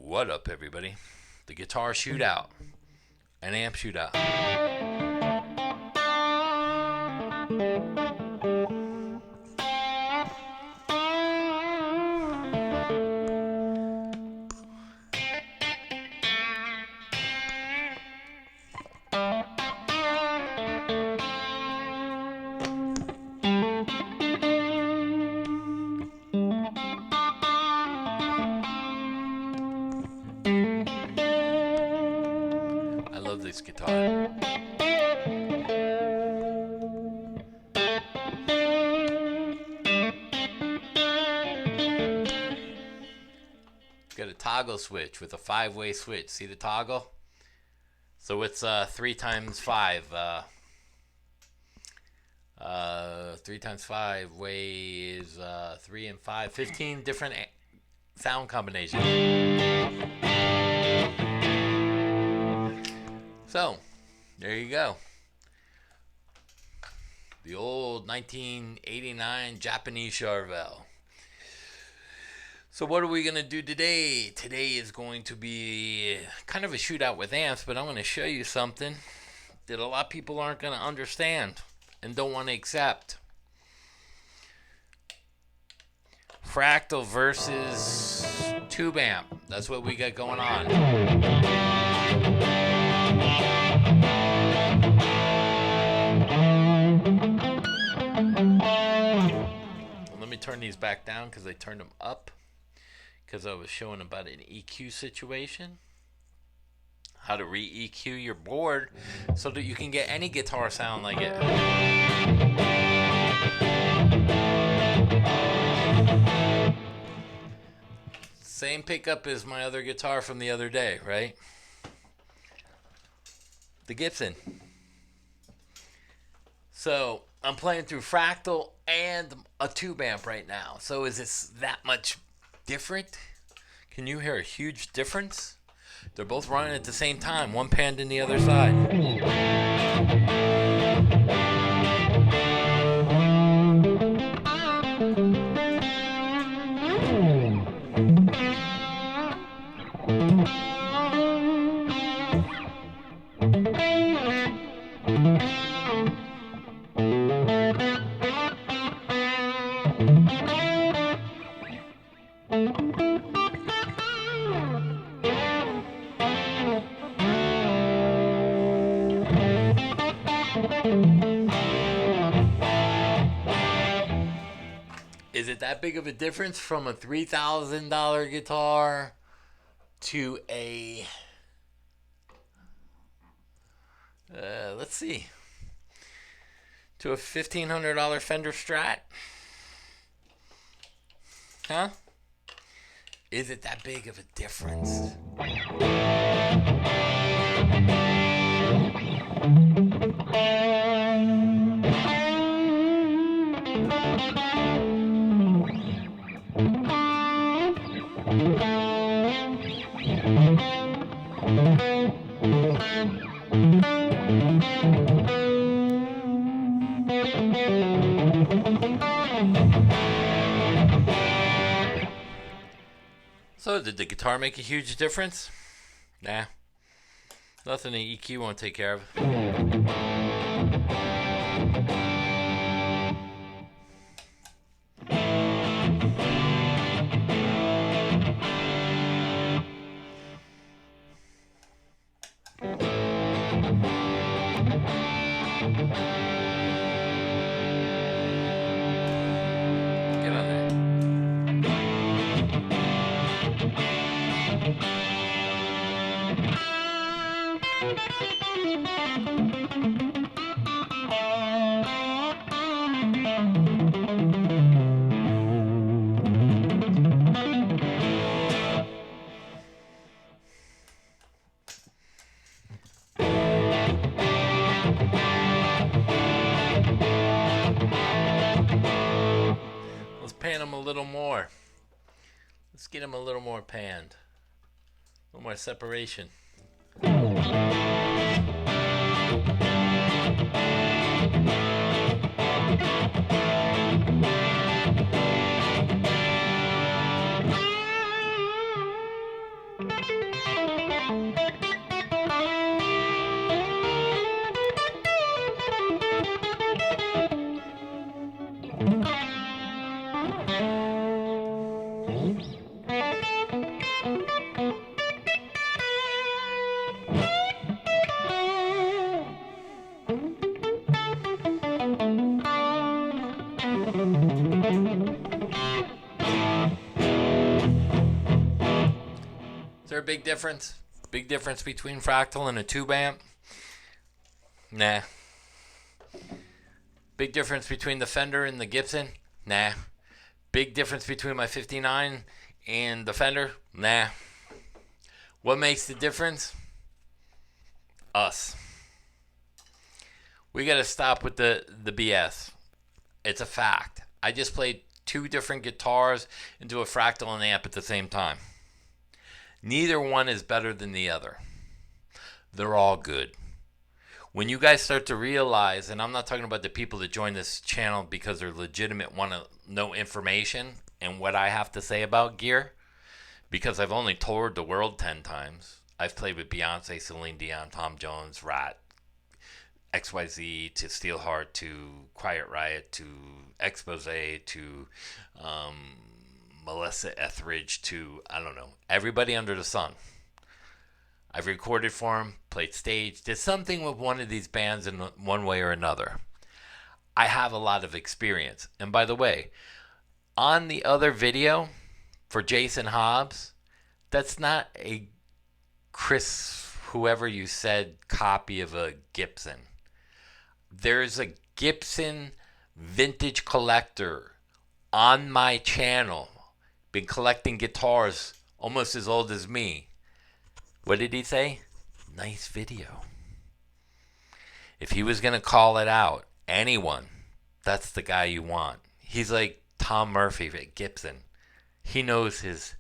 What up, everybody? The guitar shootout, an amp shootout. I love this guitar. Got a toggle switch with a 5-way switch. See the toggle? So it's 3 times 5. 3 times 5 way is 3 and 5. 15 different sound combinations. So, there you go. The old 1989 Japanese Charvel. So what are we going to do today? Today is going to be kind of a shootout with amps, but I'm going to show you something that a lot of people aren't going to understand and don't want to accept. Fractal versus tube amp. That's what we got going on. Let me turn these back down because I turned them up because I was showing about an EQ situation. How to re-EQ your board so that you can get any guitar sound like it. Same pickup as my other guitar from the other day, right? The Gibson. So I'm playing through Fractal and a tube amp right now. So is this that much different? Can you hear a huge difference? They're both running at the same time, one panned in the other side. Is it that big of a difference from a $3,000 guitar to a, let's see, to a $1,500 Fender Strat? Huh? Is it that big of a difference? So did the guitar make a huge difference? Nah. Nothing the EQ won't take care of. Get on there. Let's pan them a little more. Let's get them a little more panned. A little more separation. there a big difference? Big difference between Fractal and a tube amp? Nah. Big difference between the Fender and the Gibson? Nah. Big difference between my 59 and the Fender? Nah. What makes the difference? Us. We gotta stop with the BS. It's a fact. I just played 2 different guitars into a Fractal and amp at the same time. Neither one is better than the other. They're all good. When you guys start to realize, and I'm not talking about the people that join this channel because they're legitimate, want to know information and what I have to say about gear, because I've only toured the world 10 times. I've played with Beyonce, Celine Dion, Tom Jones, Rat, XYZ, to Steelheart, to Quiet Riot, to Expose, to Melissa Etheridge, to, I don't know, everybody under the sun. I've recorded for them, played stage, did something with one of these bands in one way or another. I have a lot of experience. And by the way, on the other video for Jason Hobbs, that's not a Chris, whoever you said, copy of a Gibson. There's a Gibson vintage collector on my channel. Been collecting guitars almost as old as me. What did he say? Nice video. If he was going to call it out, anyone, that's the guy you want. He's like Tom Murphy at Gibson. He knows his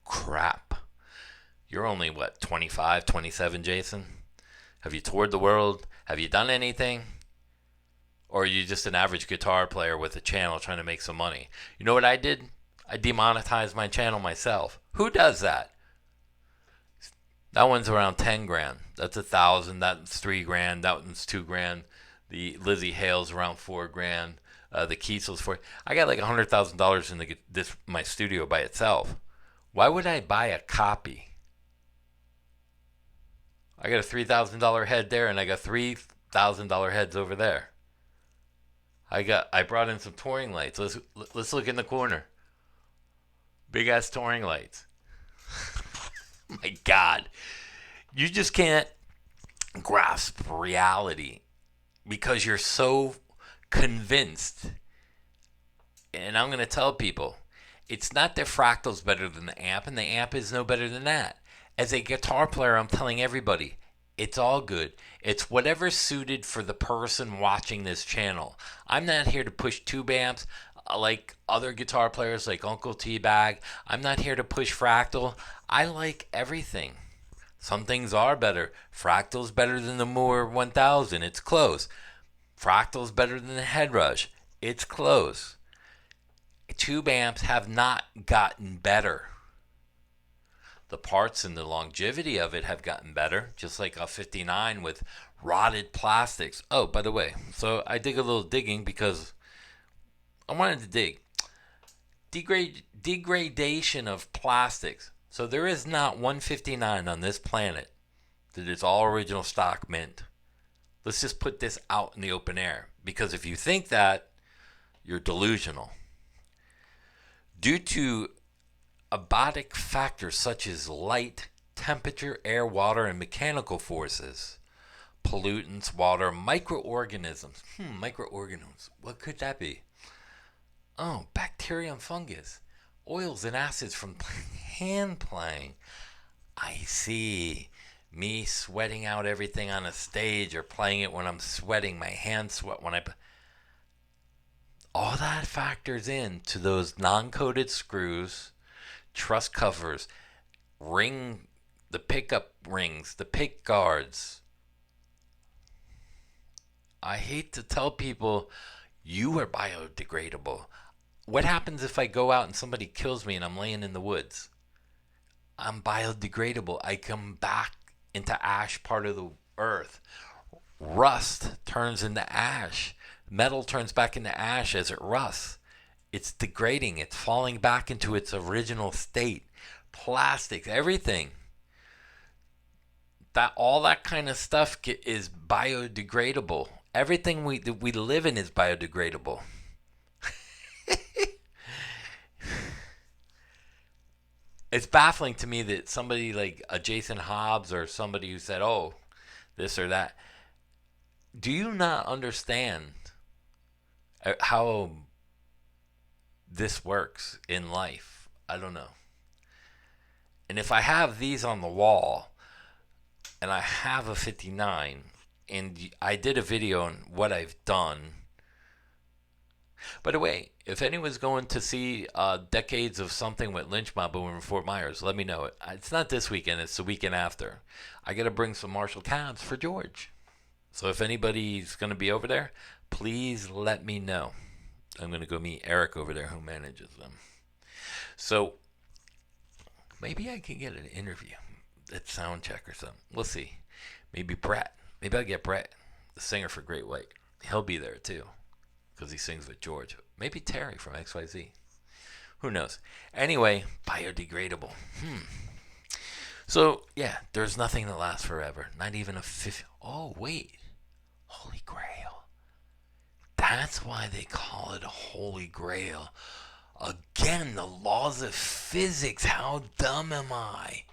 crap. You're only, what, 25, 27, Jason? Have you toured the world? Have you done anything? Or are you just an average guitar player with a channel trying to make some money? You know what I did? I demonetized my channel myself. Who does that? That one's around 10 grand. That's 1,000. That's 3 grand. That one's 2 grand. The Lizzie Hale's around 4 grand. The Kiesel's 4. I got like $100,000 in my studio by itself. Why would I buy a copy? I got a $3,000 head there, and I got $3,000 heads over there. I brought in some touring lights. Let's look in the corner. Big ass touring lights. My God, you just can't grasp reality because you're so convinced. And I'm going to tell people, it's not that Fractal's better than the amp, and the amp is no better than that. As a guitar player, I'm telling everybody, it's all good. It's whatever's suited for the person watching this channel. I'm not here to push tube amps like other guitar players like Uncle Teabag. I'm not here to push Fractal. I like everything. Some things are better. Fractal's better than the Moore 1000. It's close. Fractal's better than the Headrush. It's close. Tube amps have not gotten better. The parts and the longevity of it have gotten better, just like a 59 with rotted plastics. Oh, by the way, so I did a little digging because I wanted to dig. Degradation of plastics. So there is not 159 on this planet that is all original stock mint. Let's just put this out in the open air, because if you think that, you're delusional. Due to abiotic factors such as light, temperature, air, water, and mechanical forces, pollutants, water, microorganisms. Microorganisms. What could that be? Oh, bacteria and fungus. Oils and acids from hand playing. I see. Me sweating out everything on a stage, or playing it when I'm sweating. My hands sweat when I... All that factors in to those non-coated screws, truss covers, the pickup rings, the pick guards. I hate to tell people, you are biodegradable. What happens if I go out and somebody kills me and I'm laying in the woods? I'm biodegradable. I come back into ash, part of the earth. Rust turns into ash. Metal turns back into ash as it rusts. It's degrading. It's falling back into its original state. Plastics, everything. All that kind of stuff is biodegradable. Everything we live in is biodegradable. it's baffling to me that somebody like a Jason Hobbs or somebody who said, "Oh, this or that." Do you not understand how this works in life? I don't know. And if I have these on the wall and I have a 59 and I did a video on what I've done. By the way, if anyone's going to see Decades of Something with Lynch Mob over in Fort Myers, let me know. It's not this weekend, it's the weekend after. I got to bring some Marshall cabs for George. So if anybody's going to be over there, please let me know. I'm going to go meet Eric over there who manages them. So maybe I can get an interview at Soundcheck or something. We'll see. Maybe Brett. Maybe I'll get Brett, the singer for Great White. He'll be there too because he sings with George. Maybe Terry from XYZ. Who knows? Anyway, biodegradable. So, yeah, there's nothing that lasts forever. Not even a 50. Oh, wait. Holy Grail. That's why they call it a Holy Grail. Again, the laws of physics. How dumb am I?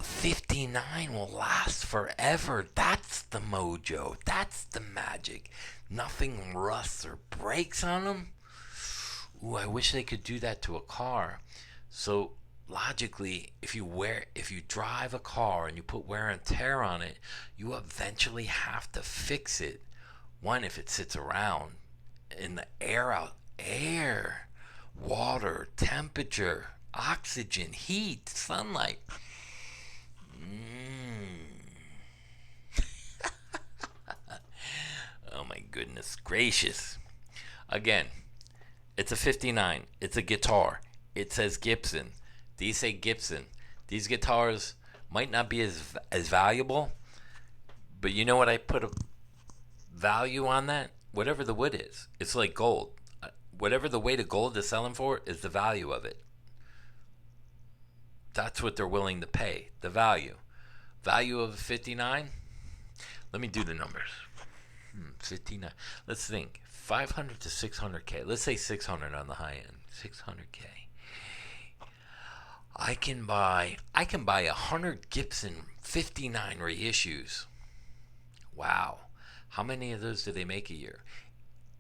59 will last forever. That's the mojo. That's the magic. Nothing rusts or breaks on them. Ooh, I wish they could do that to a car. So logically, if you drive a car and you put wear and tear on it, you eventually have to fix it. One, if it sits around in the air, water, temperature, oxygen, heat, sunlight. Oh my goodness gracious. Again, it's a 59. It's a guitar. It says Gibson. These say Gibson. These guitars might not be as valuable, but you know what I put a value on that? Whatever the wood is. It's like gold. Whatever the weight of gold is selling for is the value of it. That's what they're willing to pay. The value. Value of a 59? Let me do the numbers. 59. Let's think. 500 to 600K. Let's say 600 on the high end. 600K. I can buy 100 Gibson 59 reissues. Wow. How many of those do they make a year?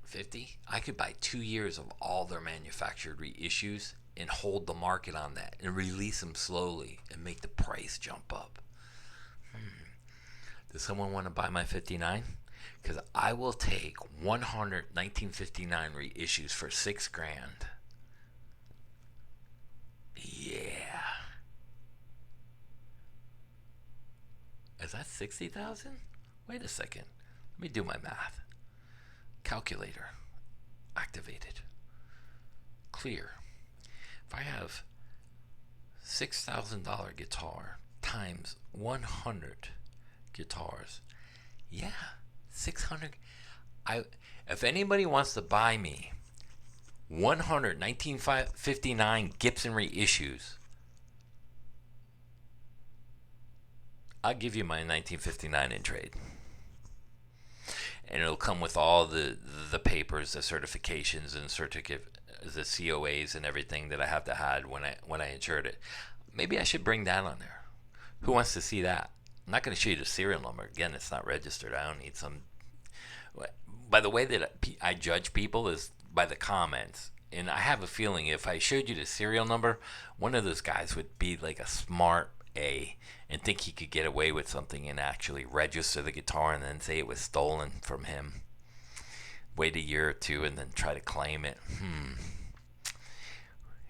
50? I could buy 2 years of all their manufactured reissues and hold the market on that and release them slowly and make the price jump up. Does someone want to buy my 59? Because I will take 100 1959 reissues for $6,000. Yeah. Is that 60,000? Wait a second. Let me do my math. Calculator. Activated. Clear. If I have $6,000 guitar times 100 guitars, yeah, 600. If anybody wants to buy me 100 1959 Gibson reissues, I'll give you my 1959 in trade. And it'll come with all the papers, the certifications and the COAs and everything that I have to have when I insured it. Maybe I should bring that on there. Who wants to see that? I'm not going to show you the serial number. Again, it's not registered. I don't need some. By the way that I judge people is by the comments. And I have a feeling if I showed you the serial number, one of those guys would be like a smart A and think he could get away with something and actually register the guitar and then say it was stolen from him. Wait a year or two and then try to claim it.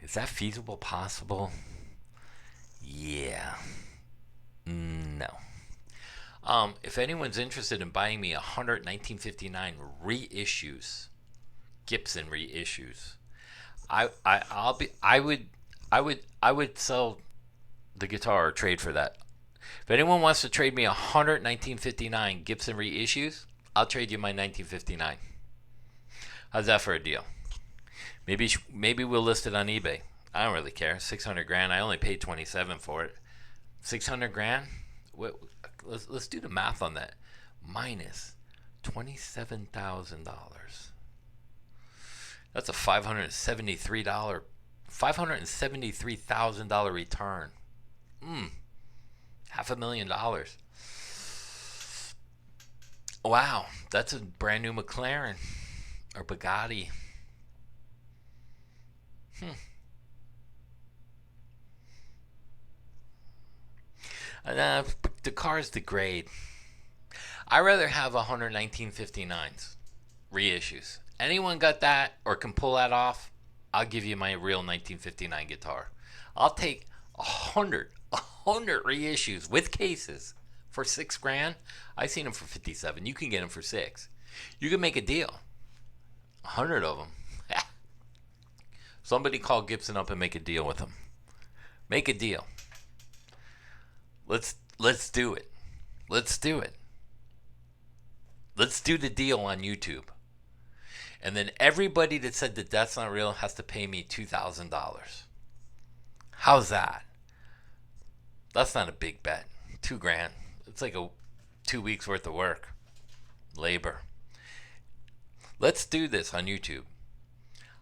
Is that feasible? Possible? Yeah. No. If anyone's interested in buying me 100 1959 reissues, Gibson reissues, I would sell the guitar or trade for that. If anyone wants to trade me 100 1959 Gibson reissues, I'll trade you my 1959. How's that for a deal? Maybe we'll list it on eBay. I don't really care. $600,000. I only paid $27 for it. $600,000. Let's do the math on that. Minus $27,000. That's a $573 $573,000 return. $500,000. Wow, that's a brand new McLaren or Bugatti. The cars degrade. I rather have 100 1959s reissues. Anyone got that or can pull that off? I'll give you my real 1959 guitar. I'll take 100 reissues with cases for $6,000. I seen them for 57. You can get them for 6. You can make a deal. 100 of them. Somebody call Gibson up and make a deal with them. Make a deal. Let's do it. Let's do it. Let's do the deal on YouTube. And then everybody that said that that's not real has to pay me $2,000. How's that? That's not a big bet. $2,000. It's like 2 weeks worth of work. Labor. Let's do this on YouTube.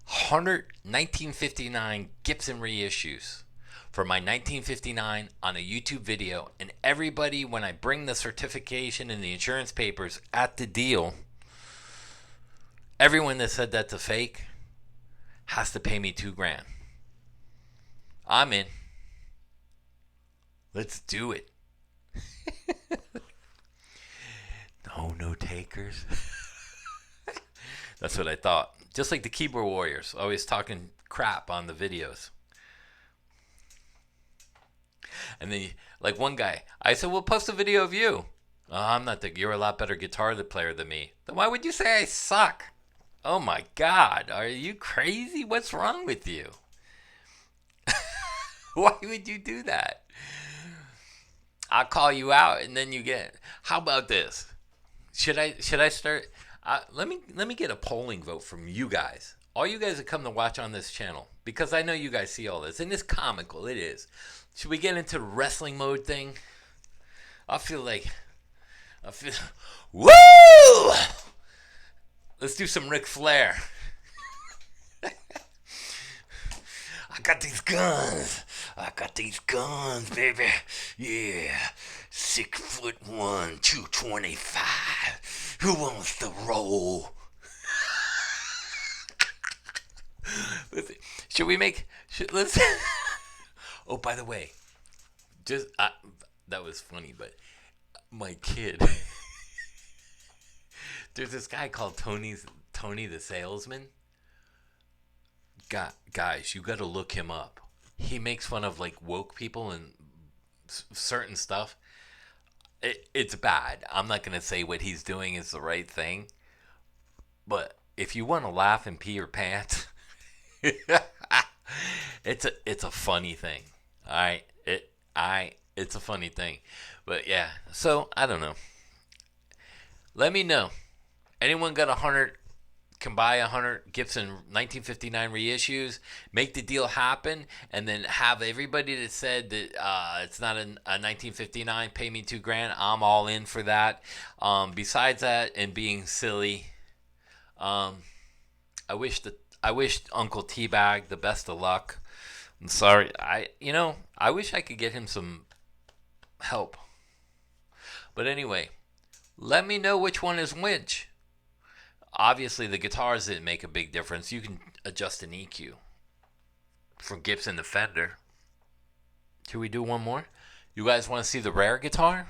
100 1959 Gibson reissues for my 1959 on a YouTube video. And everybody, when I bring the certification and the insurance papers at the deal, everyone that said that's a fake has to pay me $2,000. I'm in. Let's do it. No takers. That's what I thought. Just like the keyboard warriors, always talking crap on the videos. And then, like one guy, I said, "Well, post a video of you." "Oh, I'm not you're a lot better guitar player than me." "Then why would you say I suck?" Oh my God, are you crazy? What's wrong with you? Why would you do that? I'll call you out, and then you get. How about this? Should I start? Let me get a polling vote from you guys. All you guys that come to watch on this channel, because I know you guys see all this, and it's comical. It is. Should we get into the wrestling mode thing? I feel. Woo! Let's do some Ric Flair. I got these guns, baby. Yeah. 6'1", 225. Who wants to roll? Should we make? Let's. Oh, by the way, that was funny, but my kid. There's this guy called Tony the Salesman. Guys, you got to look him up. He makes fun of like woke people and certain stuff. It's bad. I'm not going to say what he's doing is the right thing. But if you want to laugh and pee your pants, it's a funny thing. All right? It's a funny thing. But yeah, so I don't know. Let me know. Anyone got 100, can buy 100 Gibson 1959 reissues, make the deal happen, and then have everybody that said that it's not a 1959 pay me $2,000. I'm all in for that. Besides that, and being silly, I wish Uncle Teabag the best of luck. I'm sorry. I wish I could get him some help. But anyway, let me know which one is which. Obviously, the guitars didn't make a big difference. You can adjust an EQ from Gibson to Fender. Should we do one more? You guys want to see the rare guitar?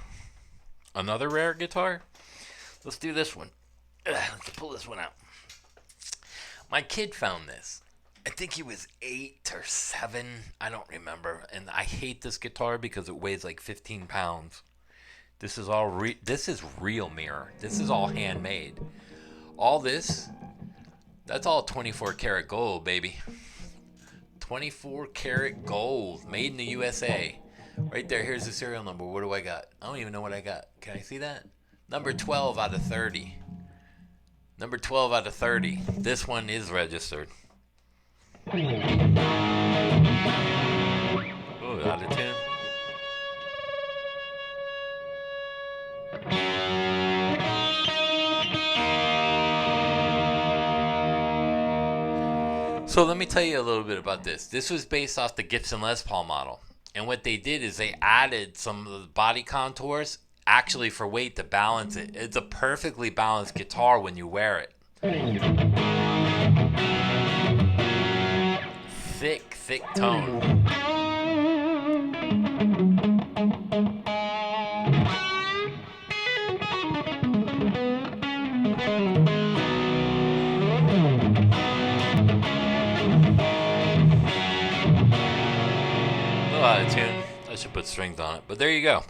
Another rare guitar? Let's do this one. Let's pull this one out. My kid found this. I think he was 8 or 7. I don't remember. And I hate this guitar because it weighs like 15 pounds. This is all this is real mirror. This is all handmade. All this, that's all 24 karat gold, baby. 24 karat gold, made in the USA. Right there, here's the serial number. What do I got? I don't even know what I got. Can I see that? Number 12 out of 30. Number 12 out of 30. This one is registered. Oh, out of 10. So let me tell you a little bit about this. This was based off the Gibson Les Paul model. And what they did is they added some of the body contours actually for weight to balance it. It's a perfectly balanced guitar when you wear it. Thick tone. Out of tune. I should put strings on it, but there you go.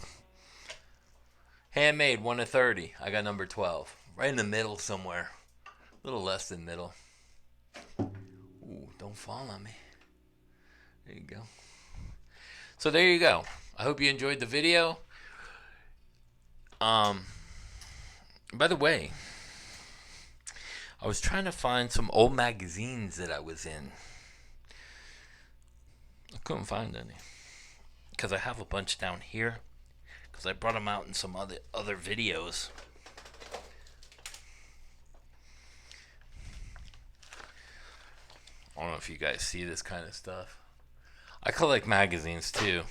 Handmade, 1 to 30. I got number 12, right in the middle somewhere, a little less than middle. Ooh, don't fall on me. There you go. So there you go. I hope you enjoyed the video. By the way, I was trying to find some old magazines that I was in. I couldn't find any. Because I have a bunch down here. Because I brought them out in some other videos. I don't know if you guys see this kind of stuff. I collect magazines too.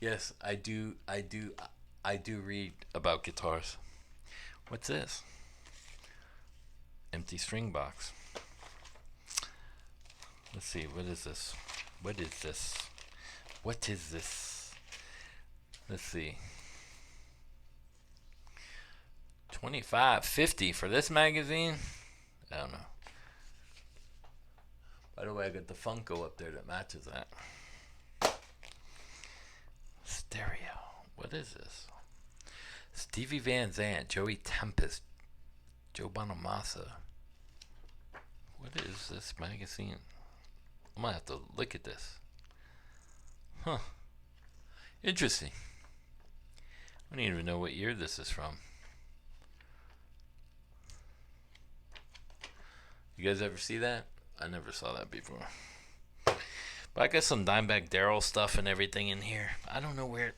Yes, I do read about guitars. What's this? Empty string box. Let's see, what is this? What is this? What is this? Let's see. $25.50 for this magazine? I don't know. By the way, I got the Funko up there that matches that. Stereo. What is this? Stevie Van Zandt, Joey Tempest, Joe Bonamassa. What is this magazine? I might have to look at this. Huh. Interesting. I don't even know what year this is from. You guys ever see that? I never saw that before. But I got some Dimebag Darrell stuff and everything in here. I don't know where.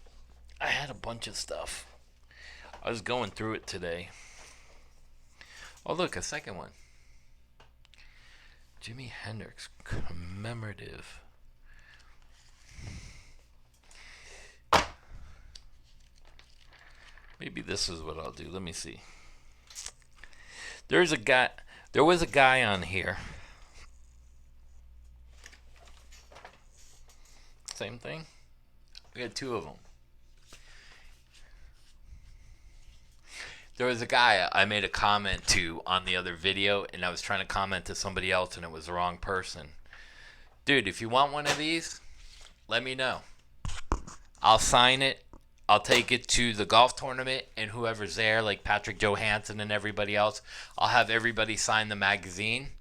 I had a bunch of stuff. I was going through it today. Oh, look, a second one. Jimi Hendrix commemorative. Maybe this is what I'll do. Let me see. There was a guy on here. Same thing. We had two of them. There was a guy I made a comment to on the other video, and I was trying to comment to somebody else, and it was the wrong person. Dude, if you want one of these, let me know. I'll sign it. I'll take it to the golf tournament, and whoever's there, like Patrick Johansson and everybody else, I'll have everybody sign the magazine,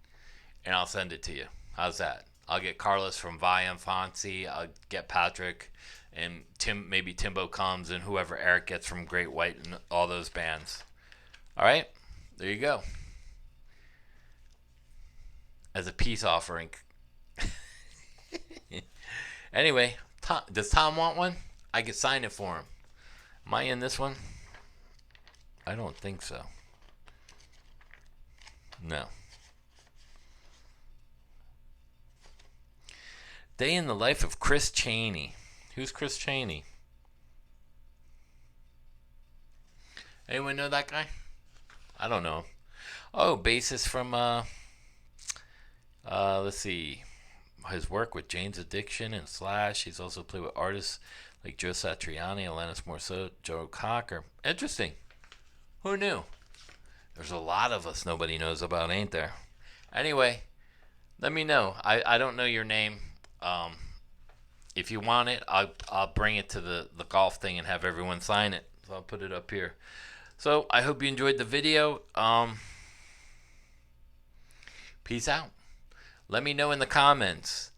and I'll send it to you. How's that? I'll get Carlos from Viam Fonzie. I'll get Patrick, and Tim. Maybe Timbo comes, and whoever Eric gets from Great White and all those bands. All right, there you go. As a peace offering. Anyway, does Tom want one? I could sign it for him. Am I in this one? I don't think so. No. Day in the life of Chris Chaney. Who's Chris Chaney? Anyone know that guy? I don't know. Oh, bassist from let's see, his work with Jane's Addiction and Slash. He's also played with artists like Joe Satriani, Alanis Morissette, Joe Cocker. Interesting. Who knew? There's a lot of us nobody knows about, ain't there? Anyway, let me know. I don't know your name. If you want it, I'll bring it to the golf thing and have everyone sign it. So I'll put it up here. So I hope you enjoyed the video. Peace out. Let me know in the comments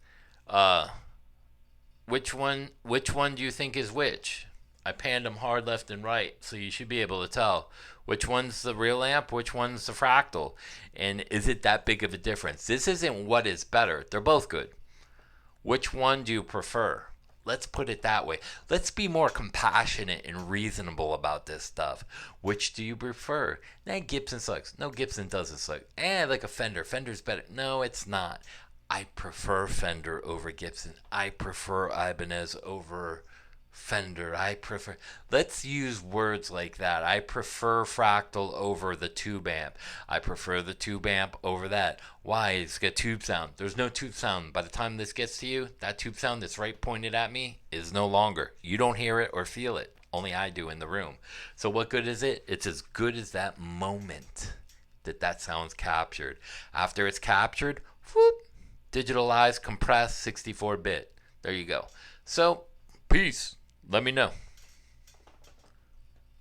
which one do you think is which. I panned them hard left and right, so you should be able to tell which one's the real amp, which one's the Fractal, and is it that big of a difference? This isn't what is better. They're both good. Which one do you prefer? Let's put it that way. Let's be more compassionate and reasonable about this stuff. Which do you prefer? Nah, Gibson sucks. No, Gibson doesn't suck. Like a Fender. Fender's better. No, it's not. I prefer Fender over Gibson. I prefer Ibanez over Fender. I prefer. Let's use words like that. I prefer Fractal over the tube amp. I prefer the tube amp over that. Why? It's got tube sound. There's no tube sound. By the time this gets to you, that tube sound that's right pointed at me is no longer. You don't hear it or feel it. Only I do in the room. So what good is it? It's as good as that moment that sound's captured. After it's captured, whoop, digitalized, compressed, 64-bit. There you go. So, peace. Let me know.